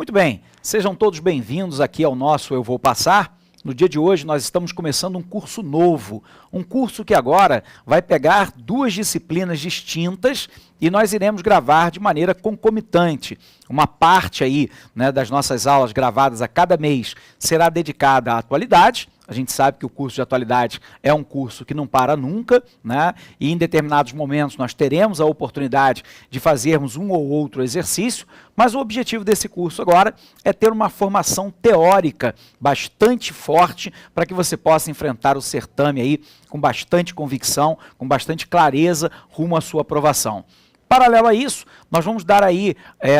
Muito bem, sejam todos bem-vindos aqui ao nosso Eu Vou Passar. No dia de hoje nós estamos começando um curso novo, um curso que agora vai pegar duas disciplinas distintas e nós iremos gravar de maneira concomitante. Uma parte aí, né, das nossas aulas gravadas a cada mês será dedicada à atualidade. A gente sabe que o curso de atualidade é um curso que não para nunca, né? E em determinados momentos nós teremos a oportunidade de fazermos um ou outro exercício, mas o objetivo desse curso agora é ter uma formação teórica bastante forte para que você possa enfrentar o certame aí com bastante convicção, com bastante clareza rumo à sua aprovação. Paralelo a isso, nós vamos dar aí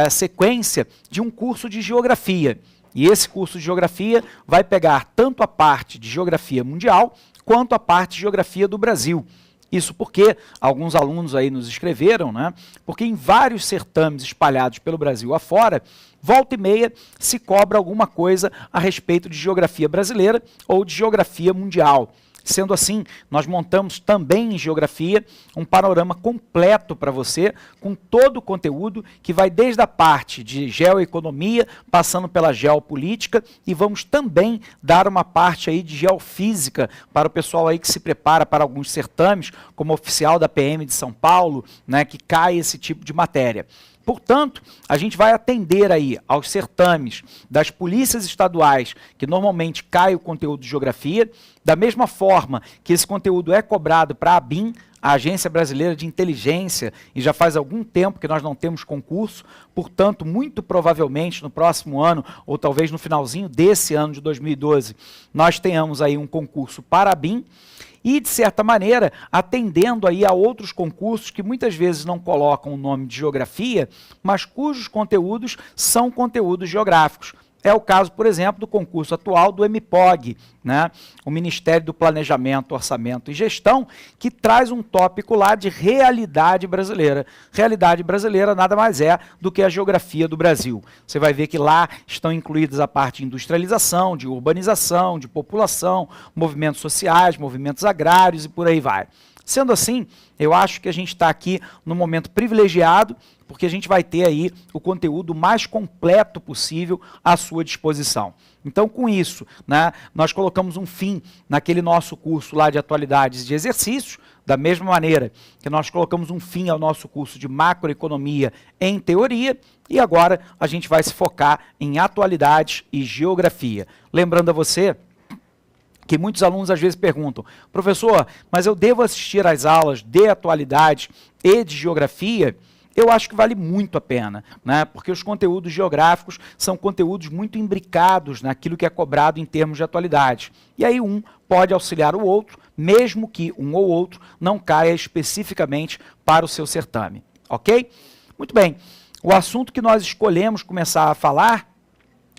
a sequência de um curso de geografia. E esse curso de geografia vai pegar tanto a parte de geografia mundial, quanto a parte de geografia do Brasil. Isso porque alguns alunos aí nos escreveram, né? Porque em vários certames espalhados pelo Brasil afora, volta e meia se cobra alguma coisa a respeito de geografia brasileira ou de geografia mundial. Sendo assim, nós montamos também em geografia um panorama completo para você, com todo o conteúdo que vai desde a parte de geoeconomia, passando pela geopolítica, e vamos também dar uma parte aí de geofísica para o pessoal aí que se prepara para alguns certames, como oficial da PM de São Paulo, né, que cai esse tipo de matéria. Portanto, a gente vai atender aí aos certames das polícias estaduais, que normalmente cai o conteúdo de geografia, da mesma forma que esse conteúdo é cobrado para a ABIN, a Agência Brasileira de Inteligência, e já faz algum tempo que nós não temos concurso, portanto, muito provavelmente no próximo ano, ou talvez no finalzinho desse ano de 2012, nós tenhamos aí um concurso para a ABIN, e, de certa maneira, atendendo aí a outros concursos que muitas vezes não colocam o nome de geografia, mas cujos conteúdos são conteúdos geográficos. É o caso, por exemplo, do concurso atual do MPOG, né? O Ministério do Planejamento, Orçamento e Gestão, que traz um tópico lá de realidade brasileira. Realidade brasileira nada mais é do que a geografia do Brasil. Você vai ver que lá estão incluídas a parte de industrialização, de urbanização, de população, movimentos sociais, movimentos agrários e por aí vai. Sendo assim, eu acho que a gente está aqui num momento privilegiado, porque a gente vai ter aí o conteúdo mais completo possível à sua disposição. Então, com isso, né, nós colocamos um fim naquele nosso curso lá de atualidades de exercícios, da mesma maneira que nós colocamos um fim ao nosso curso de macroeconomia em teoria, e agora a gente vai se focar em atualidades e geografia. Lembrando a você que muitos alunos às vezes perguntam: professor, mas eu devo assistir às aulas de atualidade e de geografia? Eu acho que vale muito a pena, né? Porque os conteúdos geográficos são conteúdos muito imbricados naquilo que é cobrado em termos de atualidade. E aí um pode auxiliar o outro, mesmo que um ou outro não caia especificamente para o seu certame, ok? Muito bem, o assunto que nós escolhemos começar a falar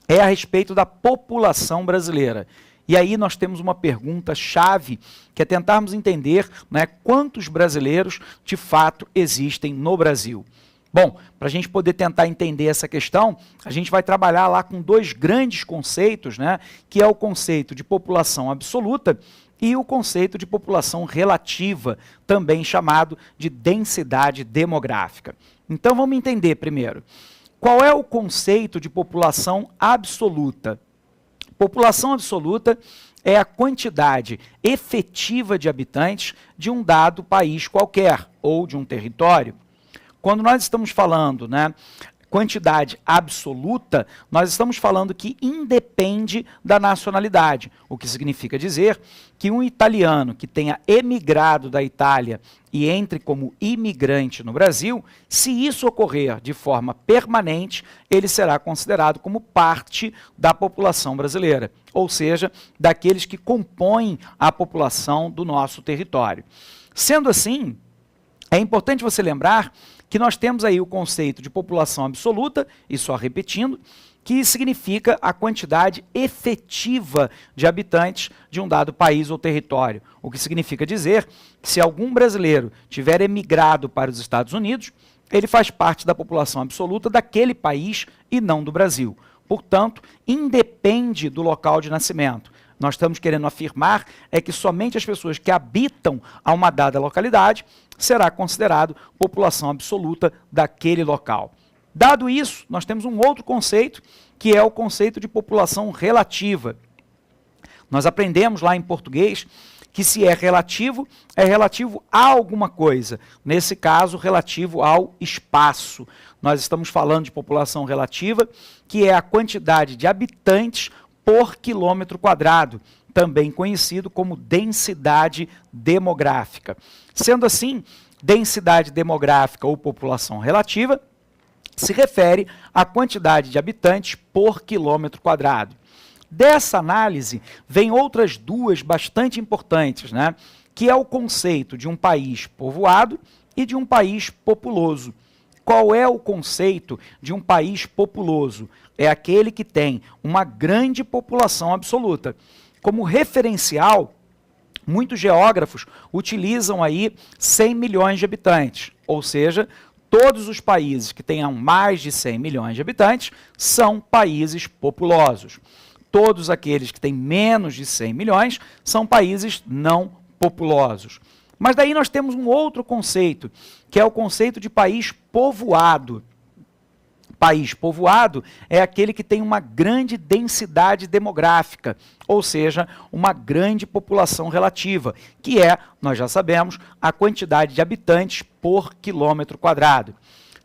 é a respeito da população brasileira. E aí nós temos uma pergunta-chave, que é tentarmos entender, né, quantos brasileiros de fato existem no Brasil. Bom, para a gente poder tentar entender essa questão, a gente vai trabalhar lá com dois grandes conceitos, né, que é o conceito de população absoluta e o conceito de população relativa, também chamado de densidade demográfica. Então vamos entender primeiro, qual é o conceito de população absoluta? População absoluta é a quantidade efetiva de habitantes de um dado país qualquer, ou de um território. Quando nós estamos falando, né, quantidade absoluta, nós estamos falando que independe da nacionalidade, o que significa dizer que um italiano que tenha emigrado da Itália e entre como imigrante no Brasil, se isso ocorrer de forma permanente, ele será considerado como parte da população brasileira, ou seja, daqueles que compõem a população do nosso território. Sendo assim, é importante você lembrar que nós temos aí o conceito de população absoluta, e só repetindo, que significa a quantidade efetiva de habitantes de um dado país ou território. O que significa dizer que se algum brasileiro tiver emigrado para os Estados Unidos, ele faz parte da população absoluta daquele país e não do Brasil. Portanto, independe do local de nascimento. Nós estamos querendo afirmar é que somente as pessoas que habitam a uma dada localidade será considerado população absoluta daquele local. Dado isso, nós temos um outro conceito, que é o conceito de população relativa. Nós aprendemos lá em português que se é relativo a alguma coisa. Nesse caso, relativo ao espaço. Nós estamos falando de população relativa, que é a quantidade de habitantes por quilômetro quadrado, também conhecido como densidade demográfica. Sendo assim, densidade demográfica ou população relativa se refere à quantidade de habitantes por quilômetro quadrado. Dessa análise, vem outras duas bastante importantes, né? Que é o conceito de um país povoado e de um país populoso. Qual é o conceito de um país populoso? É aquele que tem uma grande população absoluta. Como referencial, muitos geógrafos utilizam aí 100 milhões de habitantes, ou seja, todos os países que tenham mais de 100 milhões de habitantes são países populosos. Todos aqueles que têm menos de 100 milhões são países não populosos. Mas daí nós temos um outro conceito, que é o conceito de país povoado. País povoado é aquele que tem uma grande densidade demográfica, ou seja, uma grande população relativa, que é, nós já sabemos, a quantidade de habitantes por quilômetro quadrado.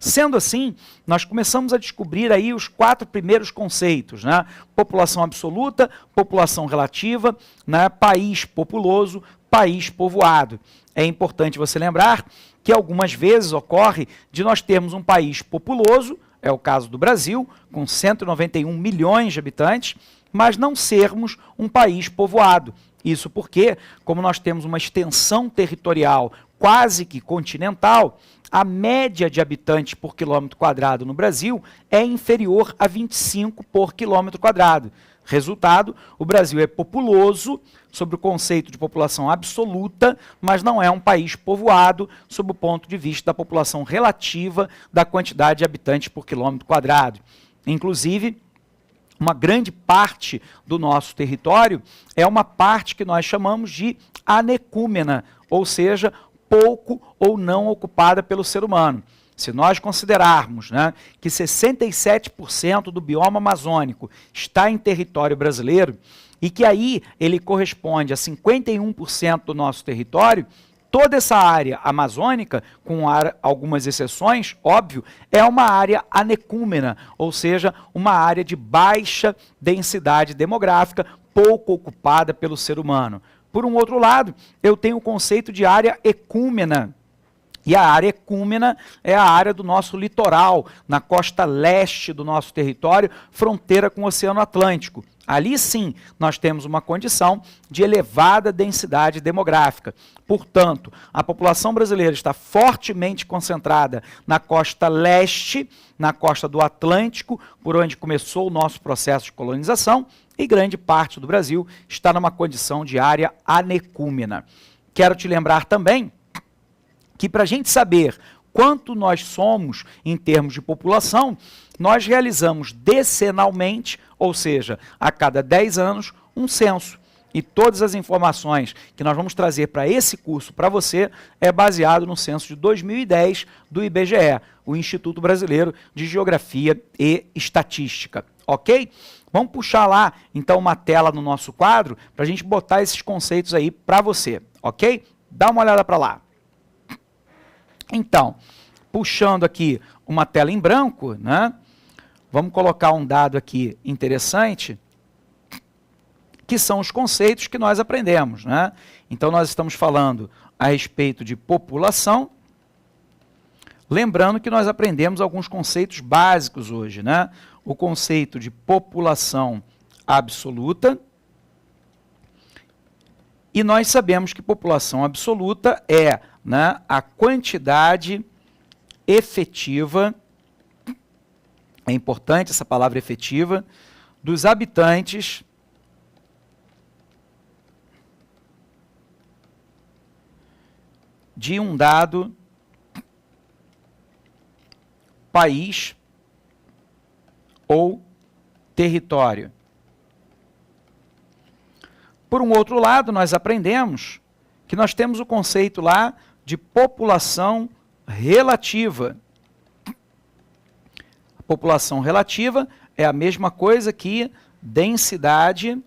Sendo assim, nós começamos a descobrir aí os 4 primeiros conceitos, né? População absoluta, população relativa, né? País populoso, país povoado. É importante você lembrar que algumas vezes ocorre de nós termos um país populoso, é o caso do Brasil, com 191 milhões de habitantes, mas não sermos um país povoado. Isso porque, como nós temos uma extensão territorial quase que continental, a média de habitantes por quilômetro quadrado no Brasil é inferior a 25 por quilômetro quadrado. Resultado, o Brasil é populoso sob o conceito de população absoluta, mas não é um país povoado sob o ponto de vista da população relativa da quantidade de habitantes por quilômetro quadrado. Inclusive, uma grande parte do nosso território é uma parte que nós chamamos de anecúmena, ou seja, pouco ou não ocupada pelo ser humano. Se nós considerarmos, né, que 67% do bioma amazônico está em território brasileiro e que aí ele corresponde a 51% do nosso território, toda essa área amazônica, com algumas exceções, óbvio, é uma área anecúmena, ou seja, uma área de baixa densidade demográfica, pouco ocupada pelo ser humano. Por um outro lado, eu tenho o conceito de área ecúmena. E a área ecúmena é a área do nosso litoral, na costa leste do nosso território, fronteira com o Oceano Atlântico. Ali sim, nós temos uma condição de elevada densidade demográfica. Portanto, a população brasileira está fortemente concentrada na costa leste, na costa do Atlântico, por onde começou o nosso processo de colonização, e grande parte do Brasil está numa condição de área anecúmena. Quero te lembrar também que para a gente saber quanto nós somos em termos de população, nós realizamos decenalmente, ou seja, a cada 10 anos, um censo. E todas as informações que nós vamos trazer para esse curso para você é baseado no censo de 2010 do IBGE, o Instituto Brasileiro de Geografia e Estatística. Ok? Vamos puxar lá, então, uma tela no nosso quadro para a gente botar esses conceitos aí para você. Ok? Dá uma olhada para lá. Então, puxando aqui uma tela em branco, né? Vamos colocar um dado aqui interessante, que são os conceitos que nós aprendemos, né? Então, nós estamos falando a respeito de população, lembrando que nós aprendemos alguns conceitos básicos hoje, né? O conceito de população absoluta, e nós sabemos que população absoluta é, né, a quantidade efetiva, é importante essa palavra efetiva, dos habitantes de um dado país ou território. Por um outro lado, nós aprendemos que nós temos o conceito lá de população relativa. População relativa é a mesma coisa que densidade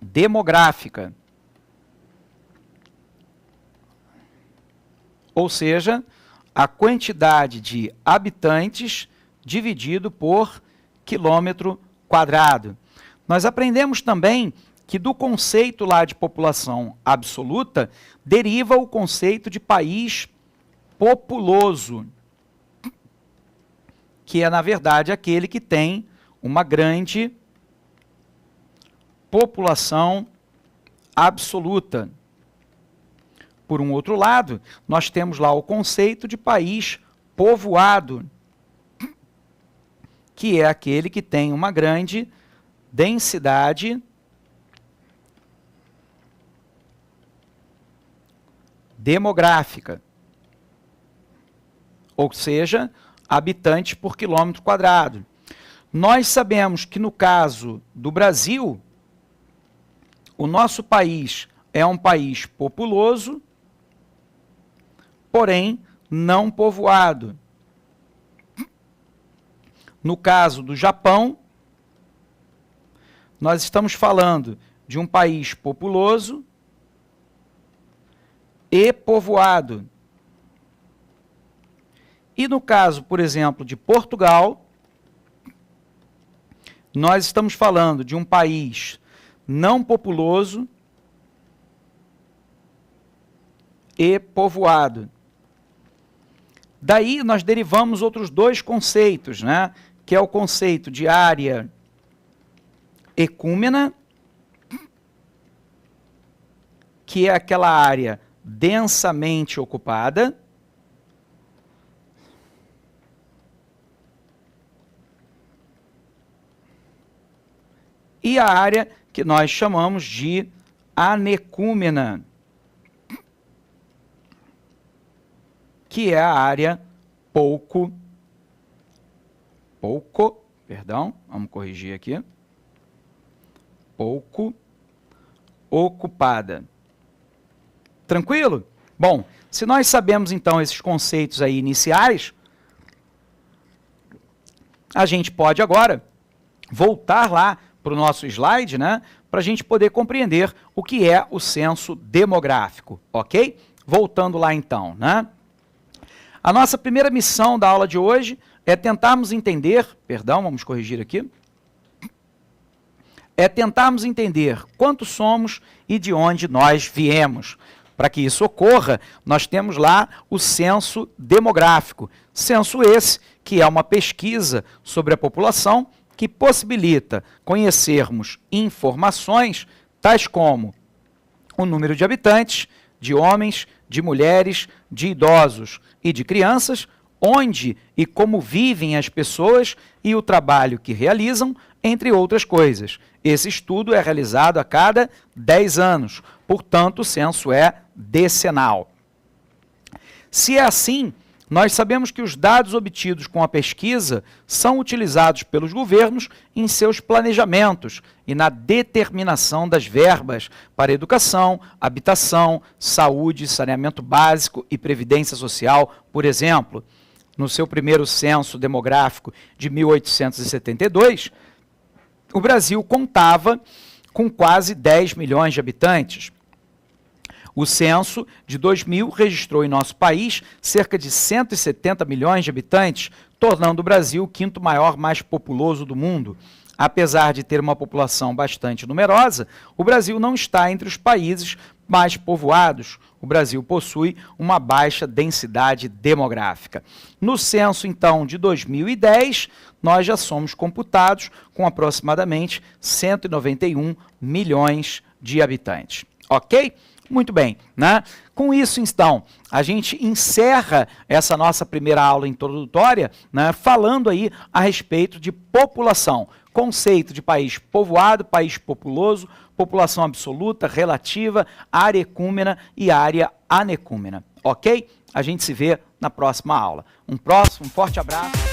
demográfica. Ou seja, a quantidade de habitantes dividido por quilômetro quadrado. Nós aprendemos também que do conceito lá de população absoluta deriva o conceito de país populoso, que é, na verdade, aquele que tem uma grande população absoluta. Por um outro lado, nós temos lá o conceito de país povoado, que é aquele que tem uma grande densidade demográfica, ou seja, habitantes por quilômetro quadrado. Nós sabemos que no caso do Brasil, o nosso país é um país populoso, porém não povoado. No caso do Japão, nós estamos falando de um país populoso e povoado. E no caso, por exemplo, de Portugal, nós estamos falando de um país não populoso e povoado. Daí nós derivamos outros dois conceitos, né? Que é o conceito de área ecúmena, que é aquela área densamente ocupada, e a área que nós chamamos de anecúmena, que é a área vamos corrigir aqui, pouco ocupada. Tranquilo? Bom, se nós sabemos então esses conceitos aí iniciais, a gente pode agora voltar lá para o nosso slide, né, para a gente poder compreender o que é o censo demográfico, ok? Voltando lá então, né? A nossa primeira missão da aula de hoje é tentarmos entender, vamos corrigir aqui, é tentarmos entender quantos somos e de onde nós viemos. Para que isso ocorra, nós temos lá o censo demográfico. Censo esse que é uma pesquisa sobre a população que possibilita conhecermos informações tais como o número de habitantes, de homens, de mulheres, de idosos e de crianças, onde e como vivem as pessoas e o trabalho que realizam, entre outras coisas. Esse estudo é realizado a cada 10 anos, portanto, o censo é decenal. Se é assim, nós sabemos que os dados obtidos com a pesquisa são utilizados pelos governos em seus planejamentos e na determinação das verbas para educação, habitação, saúde, saneamento básico e previdência social, por exemplo. No seu primeiro censo demográfico de 1872, o Brasil contava com quase 10 milhões de habitantes. O censo de 2000 registrou em nosso país cerca de 170 milhões de habitantes, tornando o Brasil o quinto maior mais populoso do mundo. Apesar de ter uma população bastante numerosa, o Brasil não está entre os países mais povoados. O Brasil possui uma baixa densidade demográfica. No censo, então, de 2010, nós já somos computados com aproximadamente 191 milhões de habitantes. Ok? Muito bem, né? Com isso, então, a gente encerra essa nossa primeira aula introdutória, né, falando aí a respeito de população, conceito de país povoado, país populoso, população absoluta, relativa, área ecúmena e área anecúmena, ok? A gente se vê na próxima aula. Um forte abraço.